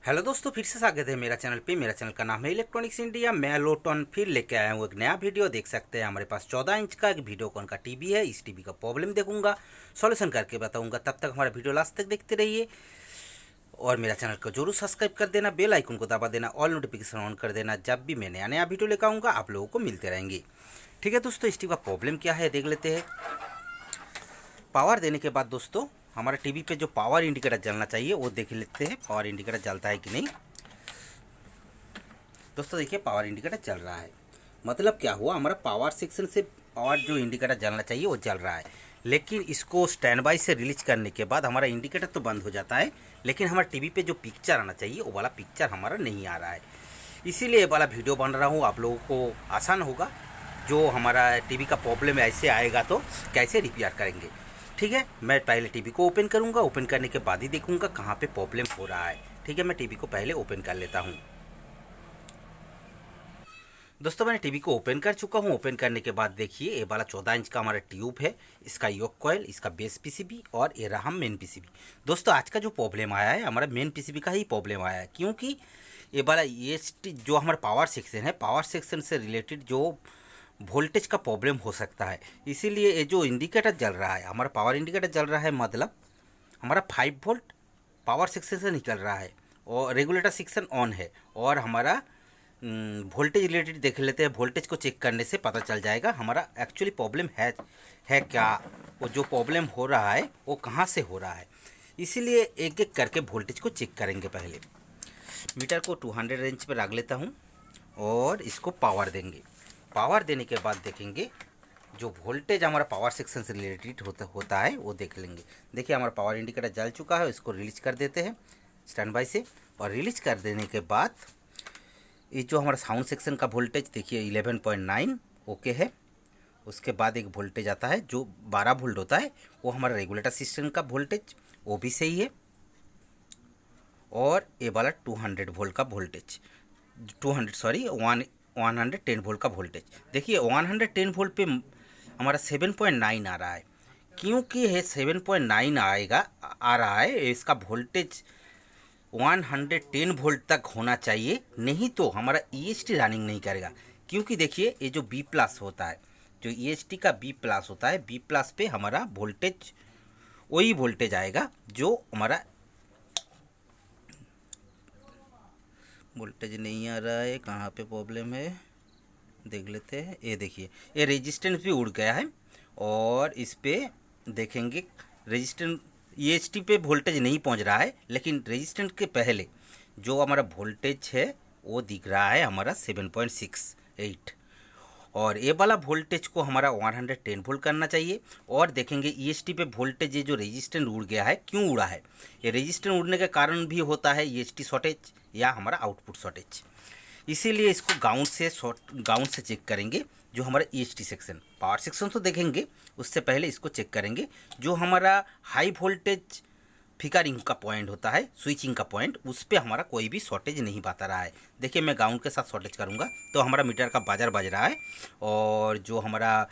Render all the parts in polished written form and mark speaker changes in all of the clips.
Speaker 1: Hello दोस्तों, फिर से स्वागत है मेरा चैनल पे। मेरा चैनल का नाम है इलेक्ट्रॉनिक्स इंडिया। मैं लोटन फिर लेके आया हूँ एक नया वीडियो। देख सकते हैं हमारे पास 14 इंच का एक वीडियोकॉन का टीवी है। इस टीवी का प्रॉब्लम देखूंगा, सॉल्यूशन करके बताऊंगा। तब तक हमारा वीडियो लास्ट तक देखते रहिए और मेरा चैनल को जरूर सब्सक्राइब कर देना, बेल आइकन को दबा देना, ऑल नोटिफिकेशन ऑन कर देना। जब भी मैं नया नया वीडियो लेकर आऊँगा आप लोगों को मिलते रहेंगे। ठीक है दोस्तों, इस टीवी का प्रॉब्लम क्या है देख लेते हैं। पावर देने के बाद दोस्तों हमारा टीवी पे जो पावर इंडिकेटर जलना चाहिए वो देख लेते हैं, पावर इंडिकेटर जलता है कि नहीं। दोस्तों देखिए, पावर इंडिकेटर चल रहा है। मतलब क्या हुआ, हमारा पावर सेक्शन से पावर जो इंडिकेटर जलना चाहिए वो जल रहा है, लेकिन इसको स्टैंड बाई से रिलीज करने के बाद हमारा इंडिकेटर तो बंद हो जाता है, लेकिन हमारे टीवी पे जो पिक्चर आना चाहिए वो वाला पिक्चर हमारा नहीं आ रहा है। इसीलिए ये वाला वीडियो बन रहा हूँ, आप लोगों को आसान होगा। जो हमारा टीवी का प्रॉब्लम ऐसे आएगा तो कैसे रिपेयर करेंगे। ठीक है, मैं पहले टीवी को ओपन करूँगा, ओपन करने के बाद ही देखूँगा कहाँ पे प्रॉब्लम हो रहा है। ठीक है, मैं टीवी को पहले ओपन कर लेता हूँ। दोस्तों मैंने टीवी को ओपन कर चुका हूँ। ओपन करने के बाद देखिए, ये वाला 14 इंच का हमारा ट्यूब है, इसका योक कॉइल, इसका बेस पीसीबी और ये रहा मेन पीसीबी। दोस्तों आज का जो प्रॉब्लम आया है हमारा मेन पीसीबी का ही प्रॉब्लम आया है, क्योंकि ये वाला ईएसटी जो हमारा पावर सेक्शन है, पावर सेक्शन से रिलेटेड जो वोल्टेज का प्रॉब्लम हो सकता है। इसीलिए ये जो इंडिकेटर जल रहा है, हमारा पावर इंडिकेटर जल रहा है, मतलब हमारा 5 वोल्ट पावर सेक्शन से निकल रहा है और रेगुलेटर सेक्शन ऑन है। और हमारा वोल्टेज रिलेटेड देख लेते हैं, वोल्टेज को चेक करने से पता चल जाएगा हमारा एक्चुअली प्रॉब्लम है क्या, वो जो प्रॉब्लम हो रहा है वो कहाँ से हो रहा है। इसीलिए एक एक करके वोल्टेज को चेक करेंगे। पहले मीटर को 200 रेंज पर रख लेता हूँ और इसको पावर देंगे। पावर देने के बाद देखेंगे जो वोल्टेज हमारा पावर सेक्शन से रिलेटेड होता है वो देख लेंगे। देखिए हमारा पावर इंडिकेटर जल चुका है, इसको रिलीज कर देते हैं स्टैंड बाई से। और रिलीज कर देने के बाद ये जो हमारा साउंड सेक्शन का वोल्टेज देखिए 11.9 ओके है। उसके बाद एक वोल्टेज आता है जो 12 वोल्ट होता है, वो हमारा रेगुलेटर सिस्टम का वोल्टेज, वो भी सही है। और ये वाला 200 वोल्ट का वोल्टेज, 110 वोल्ट का वोल्टेज। देखिए 110 वोल्ट पे हमारा 7.9 आ रहा है। क्योंकि ये 7.9 आ रहा है, इसका वोल्टेज 110 वोल्ट तक होना चाहिए, नहीं तो हमारा ईएसटी रनिंग नहीं करेगा। क्योंकि देखिए ये जो बी प्लस होता है, जो ईएसटी का बी प्लस होता है, बी प्लस पे हमारा वोल्टेज वही वोल्टेज आएगा जो हमारा वोल्टेज नहीं आ रहा है। कहाँ पे प्रॉब्लम है देख लेते हैं। ये देखिए ये रेजिस्टेंस भी उड़ गया है और इस पर देखेंगे रेजिस्टेंस ईएसटी पे वोल्टेज नहीं पहुंच रहा है, लेकिन रेजिस्टेंस के पहले जो हमारा वोल्टेज है वो दिख रहा है हमारा 7.68। और ये वाला वोल्टेज को हमारा 110 वोल्ट करना चाहिए। और देखेंगे ईएसटी पे वोल्टेज ये जो रेजिस्टेंस उड़ गया है, क्यों उड़ा है। ये रेजिस्टेंस उड़ने के कारण भी होता है ईएसटी शॉर्टेज या हमारा आउटपुट शॉर्टेज। इसीलिए इसको ग्राउंड से चेक करेंगे। जो हमारा ईएसटी सेक्शन, पावर सेक्शन तो देखेंगे, उससे पहले इसको चेक करेंगे। जो हमारा हाई वोल्टेज फिकरिंग का पॉइंट होता है, स्विचिंग का पॉइंट, उस पर हमारा कोई भी शॉर्टेज नहीं बता रहा है। देखिए मैं ग्राउंड के साथ शॉर्टेज करूँगा तो हमारा मीटर का बाजार बज रहा है। और जो हमारा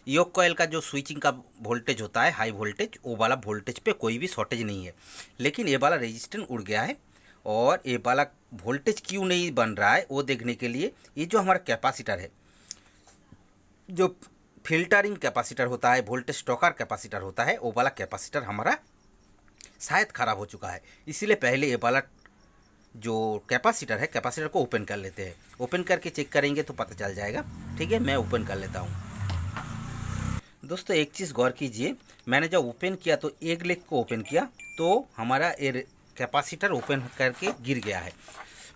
Speaker 1: योक कॉइल का जो स्विचिंग का वोल्टेज होता है हाई वोल्टेज, वो वाला वोल्टेज पे कोई भी शॉर्टेज नहीं है। लेकिन ये वाला रेजिस्टेंस उड़ गया है। और ये वाला वोल्टेज क्यों नहीं बन रहा है वो देखने के लिए ये जो हमारा कैपेसिटर है, जो फिल्टरिंग कैपेसिटर होता है, वोल्टेज स्टॉकर कैपेसिटर होता है, वो वाला कैपेसिटर हमारा शायद ख़राब हो चुका है। इसीलिए पहले ये वाला जो कैपेसिटर है, कैपेसिटर को ओपन कर लेते हैं। ओपन करके चेक करेंगे तो पता चल जाएगा। ठीक है, मैं ओपन कर लेता हूँ। दोस्तों एक चीज़ गौर कीजिए, मैंने जब ओपन किया तो एक लेग को ओपन किया तो हमारा ये कैपेसिटर ओपन करके गिर गया है।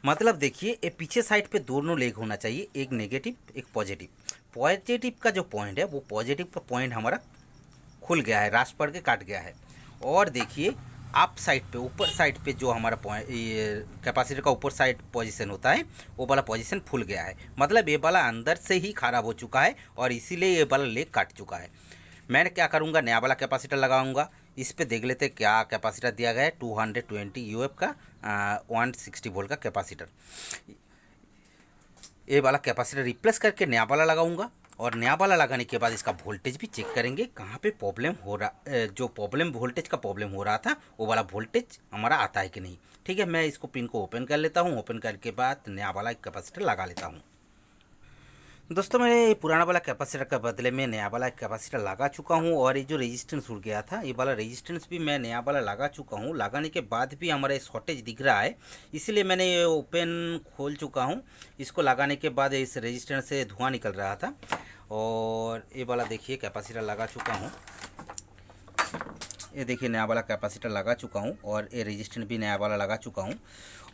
Speaker 1: मतलब देखिए ये पीछे साइड पे दोनों लेग होना चाहिए, एक नेगेटिव एक पॉजिटिव। पॉजिटिव का जो पॉइंट है, वो पॉजिटिव का पॉइंट हमारा खुल गया है, रास पड़ के काट गया है। और देखिए अप साइड पे, ऊपर साइड पे जो हमारा पॉइंट, ये कैपेसिटर का ऊपर साइड पोजीशन होता है, वो वाला पोजीशन फुल गया है। मतलब ये वाला अंदर से ही ख़राब हो चुका है और इसीलिए ये वाला लेग काट चुका है। मैं क्या करूँगा, नया वाला कैपेसिटर लगाऊंगा। इस पे देख लेते क्या कैपेसिटर दिया गया है, 220 यूएफ का 160 वोल्ट का कैपेसिटर। ये वाला कैपेसिटर रिप्लेस करके नया वाला लगाऊंगा और नया वाला लगाने के बाद इसका वोल्टेज भी चेक करेंगे कहाँ पे प्रॉब्लम हो रहा, जो प्रॉब्लम वोल्टेज का प्रॉब्लम हो रहा था वो वाला वोल्टेज हमारा आता है कि नहीं। ठीक है, मैं इसको पिन को ओपन कर लेता हूँ। ओपन करने के बाद नया वाला कैपेसिटर लगा लेता हूँ। दोस्तों मैंने पुराना वाला कैपेसिटर के बदले में नया वाला कैपेसिटर लगा चुका हूँ और ये जो रेजिस्टेंस उड़ गया था ये वाला रेजिस्टेंस भी मैं नया वाला लगा चुका हूँ। लगाने के बाद भी हमारा शॉर्टेज दिख रहा है, इसीलिए मैंने ये ओपन खोल चुका हूँ। इसको लगाने के बाद इस रेजिस्टेंस से धुआं निकल रहा था और ये वाला देखिए कैपेसिटर लगा चुका हूँ। ये देखिए नया वाला कैपेसिटर लगा चुका हूँ और ये रेजिस्टेंस भी नया वाला लगा चुका हूँ।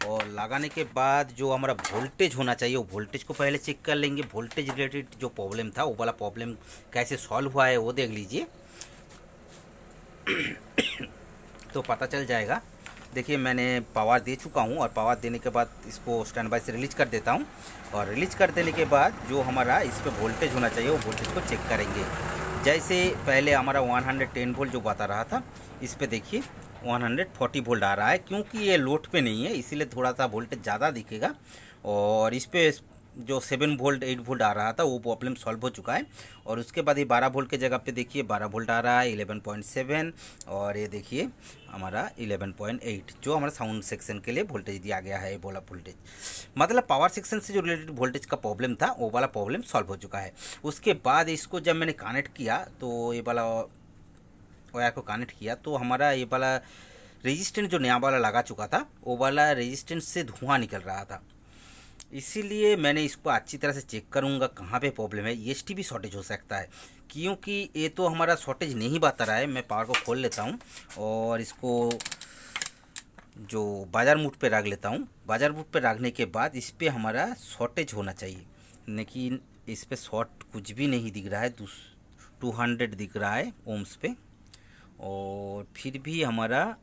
Speaker 1: और लगाने के बाद जो हमारा वोल्टेज होना चाहिए वो वोल्टेज को पहले चेक कर लेंगे। वोल्टेज रिलेटेड जो प्रॉब्लम था वो वाला प्रॉब्लम कैसे सॉल्व हुआ है वो देख लीजिए तो पता चल जाएगा। देखिए मैंने पावर दे चुका हूँ और पावर देने के बाद इसको स्टैंड बाय से रिलीज कर देता हूँ और रिलीज कर देने के बाद जो हमारा इस पर वोल्टेज होना चाहिए वो वोल्टेज को चेक करेंगे। जैसे पहले हमारा 110 वोल्ट जो बता रहा था, इस पे देखिए 140 वोल्ट आ रहा है। क्योंकि ये लोड पे नहीं है इसीलिए थोड़ा सा वोल्टेज ज़्यादा दिखेगा। और इस पे जो 7 वोल्ट 8 वोल्ट आ रहा था वो प्रॉब्लम सॉल्व हो चुका है। और उसके बाद ये 12 वोल्ट के जगह पे देखिए 12 वोल्ट आ रहा है 11.7 और ये देखिए हमारा 11.8 जो हमारा साउंड सेक्शन के लिए वोल्टेज दिया गया है। ये बोला वोल्टेज मतलब पावर सेक्शन से जो रिलेटेड वोल्टेज का प्रॉब्लम था वो वाला प्रॉब्लम सॉल्व हो चुका है। उसके बाद इसको जब मैंने कनेक्ट किया तो ये वाला वायर को कनेक्ट किया तो हमारा ये वाला रेजिस्टेंस जो नया वाला लगा चुका था वो वाला रेजिस्टेंस से धुआं निकल रहा था। इसीलिए मैंने इसको अच्छी तरह से चेक करूँगा कहाँ पे प्रॉब्लम है। ईएसटी भी शॉर्टेज हो सकता है क्योंकि ये तो हमारा शॉर्टेज नहीं बता रहा है। मैं पावर को खोल लेता हूँ और इसको जो बाजार मूड पे रख लेता हूँ। बाजार मूड पे रखने के बाद इस पर हमारा शॉर्टेज होना चाहिए, लेकिन इस पर शॉर्ट कुछ भी नहीं दिख रहा है। 200 दिख रहा है ओम्स पे। और फिर भी हमारा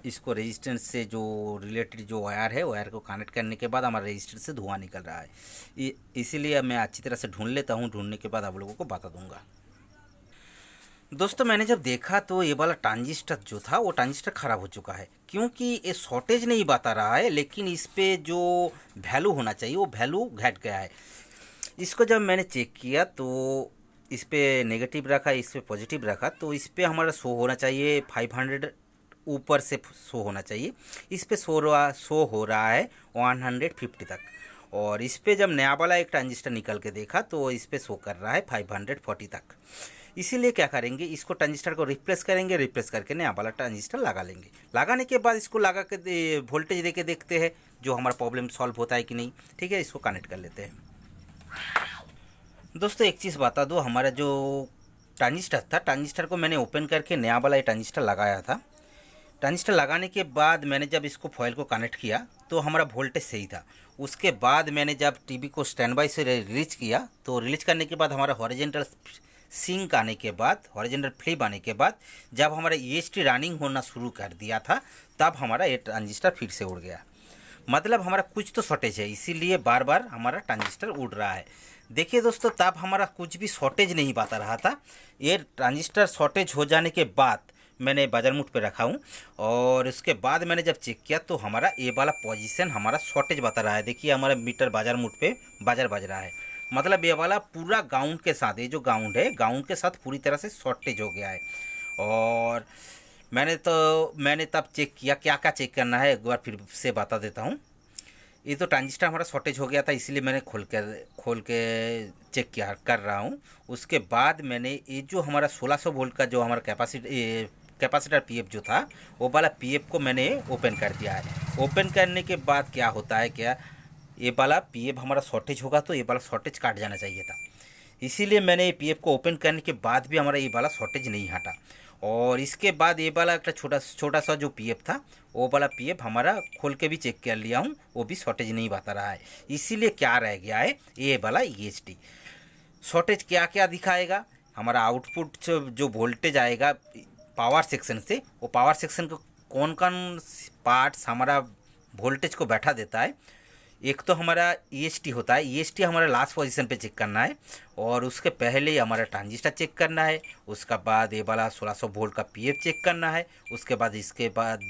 Speaker 1: इसको रेजिस्टेंस से जो रिलेटेड जो वायर है वायर को कनेक्ट करने के बाद हमारा रेजिस्टेंस से धुआं निकल रहा है। इसीलिए मैं अच्छी तरह से ढूंढ लेता हूँ। ढूंढने के बाद आप लोगों को बता दूंगा। दोस्तों मैंने जब देखा तो ये वाला ट्रांजिस्टर जो था वो ट्रांजिस्टर ख़राब हो चुका है क्योंकि ये शॉर्टेज नहीं बता रहा है, लेकिन इस पर जो वैल्यू होना चाहिए वो वैल्यू घट गया है। इसको जब मैंने चेक किया तो इस पर नेगेटिव रखा, इस पर पॉजिटिव रखा तो इस पर हमारा शो होना चाहिए 500 ऊपर से शो होना चाहिए। इस पे शो हो रहा है 150 तक। और इस पे जब नया वाला एक ट्रांजिस्टर निकल के देखा तो इस पे शो कर रहा है 540 तक। इसीलिए क्या करेंगे, इसको ट्रांजिस्टर को रिप्लेस करेंगे। रिप्लेस करके नया वाला ट्रांजिस्टर लगा लेंगे। लगाने के बाद इसको लगा के वोल्टेज दे के देखते हैं जो हमारा प्रॉब्लम सॉल्व होता है कि नहीं। ठीक है, इसको कनेक्ट कर लेते हैं। दोस्तों एक चीज़ बता दो, हमारा जो ट्रांजिस्टर था ट्रांजिस्टर को मैंने ओपन करके नया वाला ये ट्रांजिस्टर लगाया था। ट्रांजिस्टर लगाने के बाद मैंने जब इसको फॉइल को कनेक्ट किया तो हमारा वोल्टेज सही था। उसके बाद मैंने जब टीवी को स्टैंड बाय से रिलीज किया तो रिलीज करने के बाद हमारा हॉरिजॉन्टल सिंक आने के बाद, हॉरिजॉन्टल फ्लिप आने के बाद जब हमारा ईएसटी रनिंग होना शुरू कर दिया था तब हमारा ये ट्रांजिस्टर फिर से उड़ गया। मतलब हमारा कुछ तो शॉर्टेज है, इसीलिए बार बार हमारा ट्रांजिस्टर उड़ रहा है। देखिए दोस्तों तब हमारा कुछ भी शॉर्टेज नहीं बता रहा था। ये ट्रांजिस्टर शॉर्टेज हो जाने के बाद मैंने बाजार मूड पे रखा हूँ और उसके बाद मैंने जब चेक किया तो हमारा ये वाला पोजीशन हमारा शॉर्टेज बता रहा है। देखिए हमारा मीटर बाजार मूड पे बाजार बज रहा है। मतलब ये वाला पूरा ग्राउंड के साथ, ये जो ग्राउंड है ग्राउंड के साथ पूरी तरह से शॉर्टेज हो गया है। और मैंने तब चेक किया, क्या क्या चेक करना है एक बार फिर से बता देता हूँ। ये तो ट्रांजिस्टर हमारा शॉर्टेज हो गया था इसलिए मैंने खोल के चेक किया कर रहा हूँ। उसके बाद मैंने ये जो हमारा 1600 वोल्ट का जो हमारा कैपेसिटर पीएफ जो था वो वाला पीएफ को मैंने ओपन कर दिया है। ओपन करने के बाद क्या होता है, क्या ये वाला पीएफ हमारा शॉर्टेज होगा तो ये वाला शॉर्टेज काट जाना चाहिए था। इसीलिए मैंने ये पीएफ को ओपन करने के बाद भी हमारा ये वाला शॉर्टेज नहीं हटा। और इसके बाद ये वाला एक छोटा सा जो पीएफ था वो वाला पीएफ हमारा खोल के भी चेक कर लिया हूँ, वो भी शॉर्टेज नहीं बता रहा है। इसीलिए क्या रह गया है, ये वाला ईएसटी शॉर्टेज क्या क्या दिखाएगा। हमारा आउटपुट जो वोल्टेज आएगा पावर सेक्शन से, वो पावर सेक्शन को कौन कौन पार्ट्स हमारा वोल्टेज को बैठा देता है। एक तो हमारा ईएसटी होता है, ईएसटी हमारा लास्ट पोजीशन पे चेक करना है और उसके पहले हमारा ट्रांजिस्टर चेक करना है। उसका बाद ये वाला 1600 वोल्ट का पीएफ चेक करना है। उसके बाद इसके बाद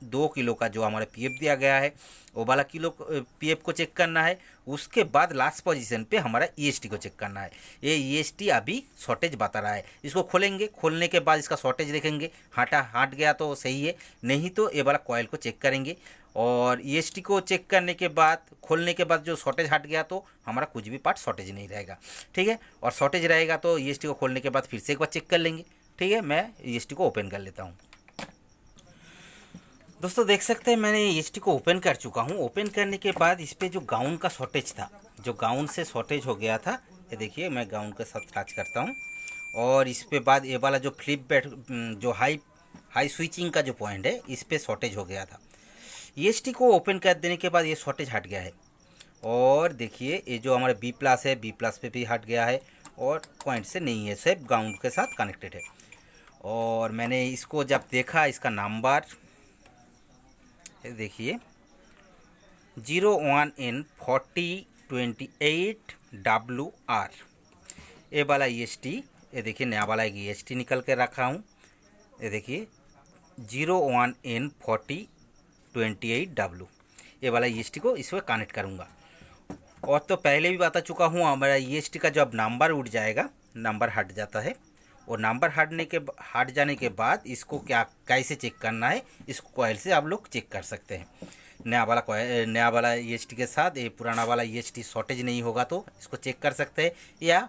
Speaker 1: 2 किलो का जो हमारा पीएफ दिया गया है वो वाला किलो पीएफ को चेक करना है। उसके बाद लास्ट पोजीशन पे हमारा ईएसटी को चेक करना है। ये ईएसटी अभी शॉर्टेज बता रहा है, इसको खोलेंगे, खोलने के बाद इसका शॉर्टेज देखेंगे, हट गया तो सही है, नहीं तो ये वाला कॉयल को चेक करेंगे। और ईएसटी को चेक करने के बाद, खोलने के बाद जो शॉर्टेज हट गया तो हमारा कुछ भी पार्ट शॉर्टेज नहीं रहेगा, ठीक है। और शॉर्टेज रहेगा तो ईएसटी को खोलने के बाद फिर से एक बार चेक कर लेंगे, ठीक है। मैं ईएसटी को ओपन कर लेता हूँ। दोस्तों देख सकते हैं मैंने ईएसटी को ओपन कर चुका हूँ। ओपन करने के बाद इस पर जो गाउन का शॉर्टेज था, जो गाउन से शॉर्टेज हो गया था, ये देखिए मैं गाउन के साथ टच करता हूँ। और इस पे बाद ये वाला जो फ्लिप बैट, जो हाई हाई स्विचिंग का जो पॉइंट है, इस पे शॉर्टेज हो गया था। ईएसटी को ओपन कर देने के बाद ये शॉर्टेज हट गया है। और देखिए ये जो हमारा बी प्लस है, बी प्लस पे भी हट गया है और पॉइंट से नहीं है, सिर्फ ग्राउंड के साथ कनेक्टेड है। और मैंने इसको जब देखा, इसका नंबर देखिए 01N4028WR, ये वाला ईएसटी, ये देखिए नया वाला एक ईएसटी निकल के रखा हूँ। ये देखिए 01N4028W, ये वाला ईएसटी को इसमें कनेक्ट करूँगा। और तो पहले भी बता चुका हूँ, हमारा ईएसटी का जब नंबर उठ जाएगा, नंबर हट जाता है, और नंबर हट जाने के बाद इसको कैसे चेक करना है, इस कॉइल से आप लोग चेक कर सकते हैं। नया वाला ईएसटी के साथ ये पुराना वाला ईएसटी शॉर्टेज नहीं होगा तो इसको चेक कर सकते हैं, या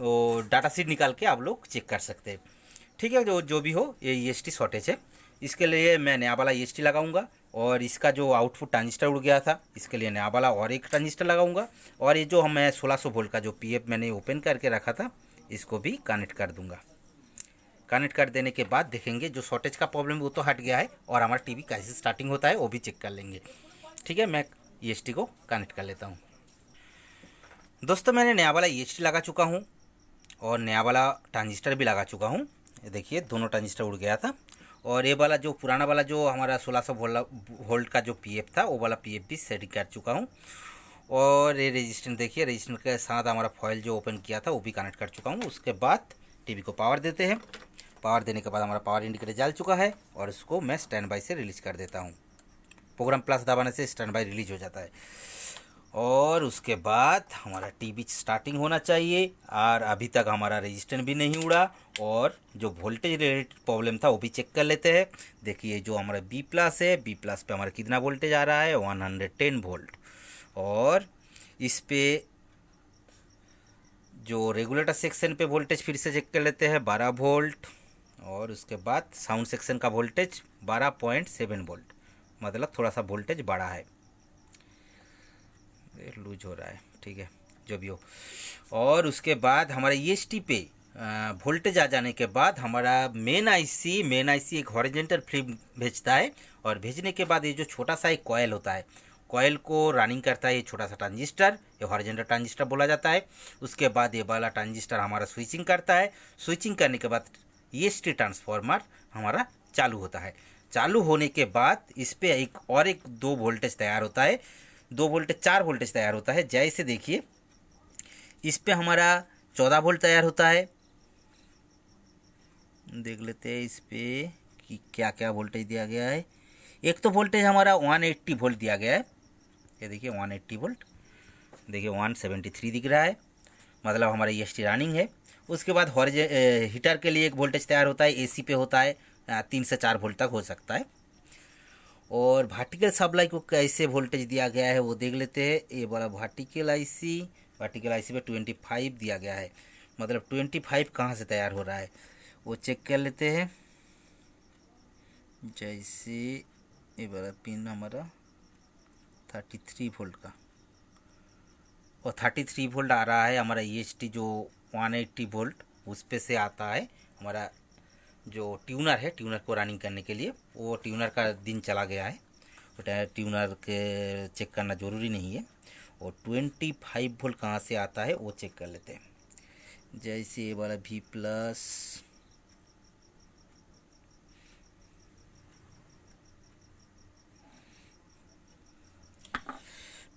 Speaker 1: वो डाटा शीट निकाल के आप लोग चेक कर सकते हैं, ठीक है। जो भी हो, ये ईएसटी शॉर्टेज है। इसके लिए मैं नया वाला ईएसटी लगाऊंगा। और इसका जो आउटपुट ट्रांजिस्टर उड़ गया था, इसके लिए नया वाला और एक ट्रांजिस्टर लगाऊंगा। और ये जो मैं 1600 वोल्ट का जो पीएफ मैंने ओपन करके रखा था, इसको भी कनेक्ट कर दूंगा। कनेक्ट कर देने के बाद देखेंगे जो शॉर्टेज का प्रॉब्लम वो तो हट गया है, और हमारा टीवी कैसे स्टार्टिंग होता है वो भी चेक कर लेंगे, ठीक है। मैं ईएसटी को कनेक्ट कर लेता हूँ। दोस्तों मैंने नया वाला ईएसटी लगा चुका हूँ और नया वाला ट्रांजिस्टर भी लगा चुका हूँ। ये देखिए दोनों ट्रांजिस्टर उड़ गया था। और ये वाला जो पुराना वाला जो हमारा 1600 वोल्ट का जो पीएफ था, वो वाला पीएफ भी सेटिंग कर चुका हूँ। और ये रेजिस्टेंस देखिए, रेजिस्टेंस के साथ हमारा फॉइल जो ओपन किया था वो भी कनेक्ट कर चुका हूँ। उसके बाद टीवी को पावर देते हैं। पावर देने के बाद हमारा पावर इंडिकेटर जल चुका है और उसको मैं स्टैंड बाई से रिलीज़ कर देता हूँ। प्रोग्राम प्लस दबाने से स्टैंड बाई रिलीज हो जाता है। और उसके बाद हमारा टीवी स्टार्टिंग होना चाहिए। और अभी तक हमारा रेजिस्टेंस भी नहीं उड़ा। और जो वोल्टेज रिलेटेड प्रॉब्लम था वो भी चेक कर लेते हैं। देखिए जो हमारा बी प्लस है, बी प्लस पे हमारा कितना वोल्टेज आ रहा है, 110 वोल्ट। और इस पे जो रेगुलेटर सेक्शन पे वोल्टेज फिर से चेक कर लेते हैं, 12 वोल्ट। और उसके बाद साउंड सेक्शन का वोल्टेज 12.7 वोल्ट, मतलब थोड़ा सा वोल्टेज बढ़ा है, लूज हो रहा है, ठीक है, जो भी हो। और उसके बाद हमारा ईएसटी पे वोल्टेज आ जाने के बाद हमारा मेन आईसी एक हॉरिजॉन्टल फ्लिप भेजता है। और भेजने के बाद ये जो छोटा सा एक कॉयल होता है, कॉयल को रनिंग करता है ये छोटा सा ट्रांजिस्टर, ये हॉरिजॉन्टल ट्रांजिस्टर बोला जाता है। उसके बाद ये वाला ट्रांजिस्टर हमारा स्विचिंग करता है। स्विचिंग करने के बाद ईएसटी ट्रांसफार्मर हमारा चालू होता है। चालू होने के बाद इस पर एक दो वोल्टेज तैयार होता है, 2 वोल्टेज 4 वोल्टेज तैयार होता है। जैसे देखिए इस पे हमारा 14 वोल्ट तैयार होता है। देख लेते हैं इस पे कि क्या क्या वोल्टेज दिया गया है। एक तो वोल्टेज हमारा 180 वोल्ट दिया गया है, ये देखिए 180 वोल्ट, देखिए 173 दिख रहा है, मतलब हमारा ईएसटी रनिंग है। उसके बाद हीटर के लिए एक वोल्टेज तैयार होता है, एसी पे होता है 3 से 4 वोल्ट तक हो सकता है। और वर्टिकल सप्लाई को कैसे वोल्टेज दिया गया है वो देख लेते हैं। ये वाला वर्टिकल आईसी पे 25 दिया गया है, मतलब 25 कहाँ से तैयार हो रहा है वो चेक कर लेते हैं। जैसे ये वाला पिन हमारा 33 वोल्ट का, और 33 वोल्ट आ रहा है हमारा ईएसटी जो 180 वोल्ट उस पे से आता है। हमारा जो ट्यूनर है, ट्यूनर को रनिंग करने के लिए, वो ट्यूनर का दिन चला गया है, तो ट्यूनर के चेक करना ज़रूरी नहीं है। और 25 वोल्ट कहाँ से आता है वो चेक कर लेते हैं। जैसे ये वाला V plus,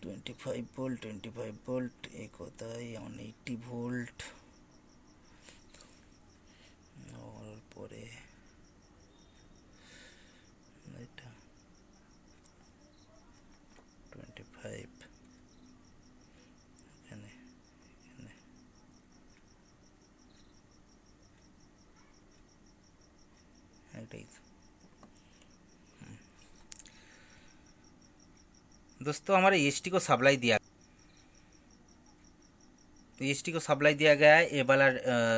Speaker 1: twenty five volt, एक होता है 180 वोल्ट, और परे दोस्तों हमारे ईएसटी को सप्लाई दिया, ईएसटी को सप्लाई दिया गया है। ये वाला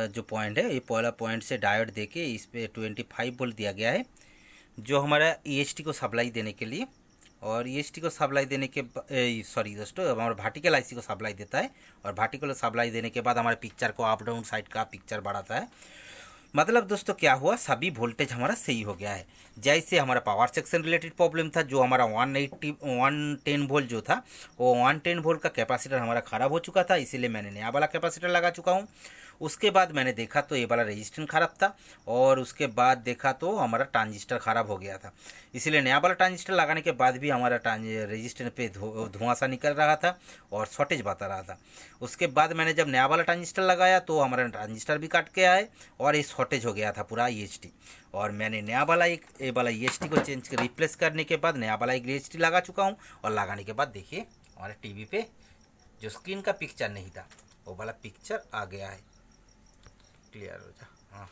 Speaker 1: जो पॉइंट है, ये पहला पॉइंट से डायोड देके इस पे 25 वोल्ट दिया गया है जो हमारा ईएसटी को सप्लाई देने के लिए। और ईएसटी को सप्लाई देने के सॉरी दोस्तों, हमारा वर्टिकल आईसी को सप्लाई देता है। और वर्टिकल सप्लाई देने के बाद हमारे पिक्चर को अप डाउन साइड का पिक्चर बढ़ाता है। मतलब दोस्तों क्या हुआ, सभी वोल्टेज हमारा सही हो गया है। जैसे हमारा पावर सेक्शन रिलेटेड प्रॉब्लम था, जो हमारा 110 वोल्ट जो था, वो 110 वोल्ट का कैपेसिटर हमारा ख़राब हो चुका था, इसीलिए मैंने नया वाला कैपेसिटर लगा चुका हूँ। उसके बाद मैंने देखा तो ये वाला रेजिस्टेंस ख़राब था, और उसके बाद देखा तो हमारा ट्रांजिस्टर ख़राब हो गया था, इसीलिए नया वाला ट्रांजिस्टर लगाने के बाद भी हमारा रेजिस्टेंस पे धुआं सा निकल रहा था और शॉर्टेज बता रहा था। उसके बाद मैंने जब नया वाला ट्रांजिस्टर लगाया तो हमारा ट्रांजिस्टर भी कट के आए और ये शॉर्टेज हो गया था पूरा ईएसटी। और मैंने नया वाला एक ये वाला ईएसटी को चेंज कर रिप्लेस करने के बाद नया वाला एक ईएसटी लगा चुका हूँ। और लगाने के बाद देखिए हमारे टीवी पे जो स्क्रीन का पिक्चर नहीं था वो वाला पिक्चर आ गया है। क्लियर हो जा, हाँ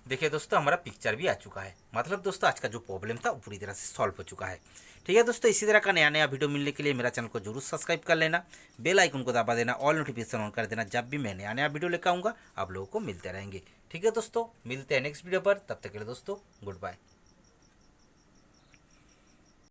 Speaker 1: देखिए दोस्तों हमारा पिक्चर भी आ चुका है। मतलब दोस्तों आज का जो प्रॉब्लम था वो पूरी तरह से सॉल्व हो चुका है। ठीक है दोस्तों, इसी तरह का नया नया वीडियो मिलने के लिए मेरा चैनल को जरूर सब्सक्राइब कर लेना, बेल आइकन को दबा देना, ऑल नोटिफिकेशन ऑन कर देना। जब भी मैं नया नया वीडियो लेकर आऊँगा आप लोगों को मिलते रहेंगे। ठीक है दोस्तों, मिलते हैं नेक्स्ट वीडियो पर, तब तक के लिए दोस्तों गुड बाय।